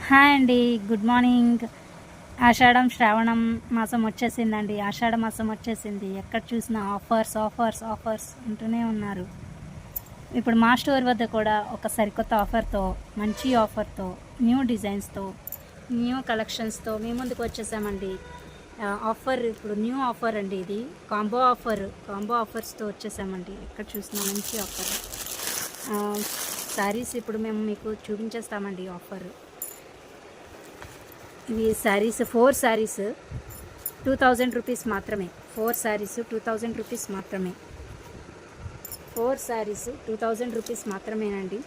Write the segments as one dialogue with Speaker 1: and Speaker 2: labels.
Speaker 1: Hi అండి, good morning. ఆషాఢం శ్రావణం మాసం వచ్చేసిందండి. ఆషాఢ మాసం వచ్చేసింది. ఎక్కడ చూసినా ఆఫర్స్ ఆఫర్స్ ఆఫర్స్ ఉంటూనే ఉన్నారు. ఇప్పుడు మా స్టోర్ వద్ద కూడా ఒక సరికొత్త ఆఫర్తో, మంచి ఆఫర్తో, న్యూ డిజైన్స్తో, న్యూ కలెక్షన్స్తో మీ ముందుకు వచ్చేసామండి. ఆఫర్ ఇప్పుడు న్యూ ఆఫర్ అండి. ఇది కాంబో ఆఫర్స్తో వచ్చేసామండి. ఎక్కడ చూసినా మంచి ఆఫర్. శారీస్ ఇప్పుడు మేము మీకు చూపించేస్తామండి. ఆఫర్ ఇవి శారీస్ 4 శారీస్ 2000 రూపీస్ మాత్రమే. 4 శారీస్ 2000 రూపీస్ మాత్రమే. 4 శారీస్ 2000 రూపీస్ మాత్రమేనండి.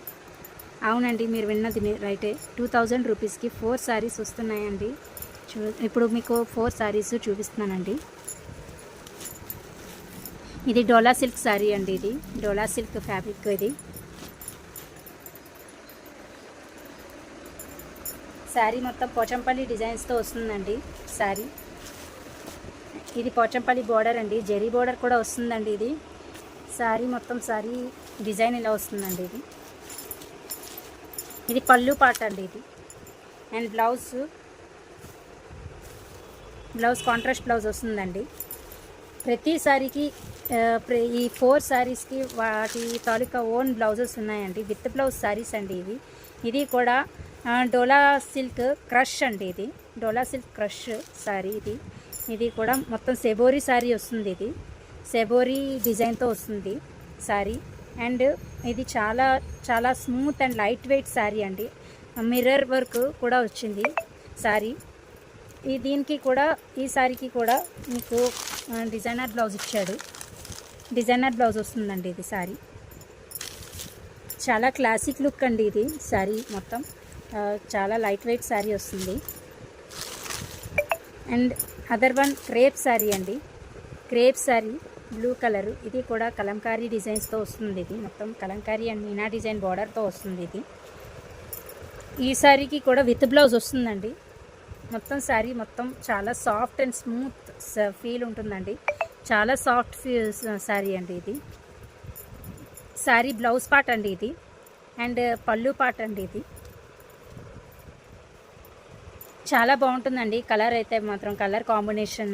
Speaker 1: అవునండి, మీరు విన్నది రైటే. 2000 రూపీస్కి 4 శారీస్ వస్తున్నాయండి. ఇప్పుడు మీకు 4 శారీస్ చూపిస్తున్నానండి. ఇది డోలా సిల్క్ శారీ అండి. ఇది డోలా సిల్క్ ఫ్యాబ్రిక్. ఇది శారీ మొత్తం పోచంపల్లి డిజైన్స్తో వస్తుందండి. శారీ ఇది పోచంపల్లి బోర్డర్ అండి. జరీ బోర్డర్ కూడా వస్తుందండి. ఇది శారీ మొత్తం శారీ డిజైన్ ఇలా వస్తుందండి. ఇది పళ్ళు పాట అండి. ఇది అండ్ బ్లౌజ్ కాంట్రాస్ట్ బ్లౌజ్ వస్తుందండి. ప్రతి శారీకి ఈ 4 శారీస్కి వాటి తాలూకా ఓన్ బ్లౌజెస్ ఉన్నాయండి. విత్ బ్లౌజ్ శారీస్ అండి. ఇది కూడా డోలా సిల్క్ క్రష్ అండి. ఇది డోలా సిల్క్ క్రష్ శారీ. ఇది కూడా మొత్తం సెబోరీ శారీ వస్తుంది. ఇది సెబోరీ డిజైన్తో వస్తుంది శారీ. అండ్ ఇది చాలా చాలా smooth and light weight sari అండి. మిర్రర్ వర్క్ కూడా వచ్చింది శారీ. దీనికి కూడా ఈ శారీకి కూడా మీకు డిజైనర్ బ్లౌజ్ ఇచ్చాడు. డిజైనర్ బ్లౌజ్ వస్తుందండి. ఇది శారీ చాలా క్లాసిక్ లుక్ అండి. ఇది శారీ మొత్తం చాలా లైట్ వెయిట్ శారీ వస్తుంది. And other one crepe sari అండి. Crepe sari blue colour. ఇది కూడా కలంకారీ డిజైన్స్తో వస్తుంది. ఇది మొత్తం కలంకారీ అండ్ మీనా డిజైన్ బార్డర్తో వస్తుంది. ఈ శారీకి కూడా విత్ బ్లౌజ్ వస్తుందండి. మొత్తం శారీ మొత్తం చాలా సాఫ్ట్ అండ్ స్మూత్ ఫీల్ ఉంటుందండి. చాలా సాఫ్ట్ శారీ అండి. ఇది శారీ బ్లౌజ్ పార్ట్ అండి. ఇది అండ్ పళ్ళు పార్ట్ అండి. ఇది చాలా బాగుంటుందండి. కలర్ అయితే మాత్రం కలర్ కాంబినేషన్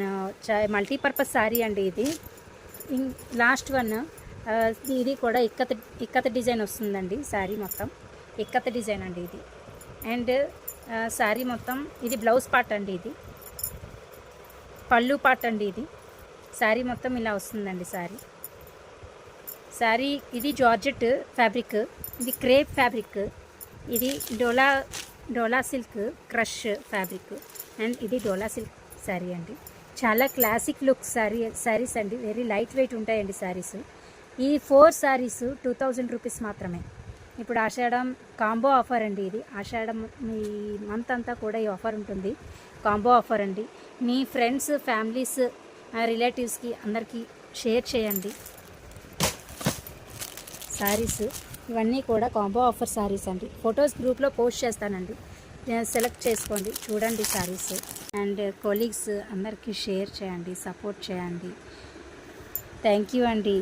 Speaker 1: మల్టీపర్పస్ శారీ అండి. ఇది లాస్ట్ వన్ ఇది కూడా ఇక్కత డిజైన్ వస్తుందండి. శారీ మొత్తం ఇక్కత డిజైన్ అండి. ఇది అండ్ శారీ మొత్తం ఇది బ్లౌజ్ పార్ట్ అండి. ఇది పళ్ళు పార్ట్ అండి. ఇది శారీ మొత్తం ఇలా వస్తుందండి. శారీ ఇది జార్జెట్ ఫ్యాబ్రిక్. ఇది క్రేప్ ఫ్యాబ్రిక్. ఇది డోలా సిల్క్ క్రష్ ఫ్యాబ్రిక్. అండ్ ఇది డోలా సిల్క్ శారీ అండి. చాలా క్లాసిక్ లుక్ శారీస్ అండి. వెరీ లైట్ వెయిట్ ఉంటాయండి శారీస్. ఈ 4 శారీస్ 2000 రూపీస్ మాత్రమే. ఇప్పుడు ఆషాఢం కాంబో ఆఫర్ అండి. ఇది ఆషాఢం ఈ మంత్ అంతా కూడా ఈ ఆఫర్ ఉంటుంది. కాంబో ఆఫర్ అండి. మీ ఫ్రెండ్స్, ఫ్యామిలీస్, రిలేటివ్స్కి అందరికీ షేర్ చేయండి. శారీస్ ఇవన్నీ కూడా కాంబో ఆఫర్ శారీస్ అండి. ఫొటోస్ గ్రూప్లో పోస్ట్ చేస్తానండి. సెలెక్ట్ చేసుకోండి, చూడండి శారీస్. అండ్ కొలీగ్స్ అందరికీ షేర్ చేయండి, సపోర్ట్ చేయండి. థ్యాంక్ యూ అండి.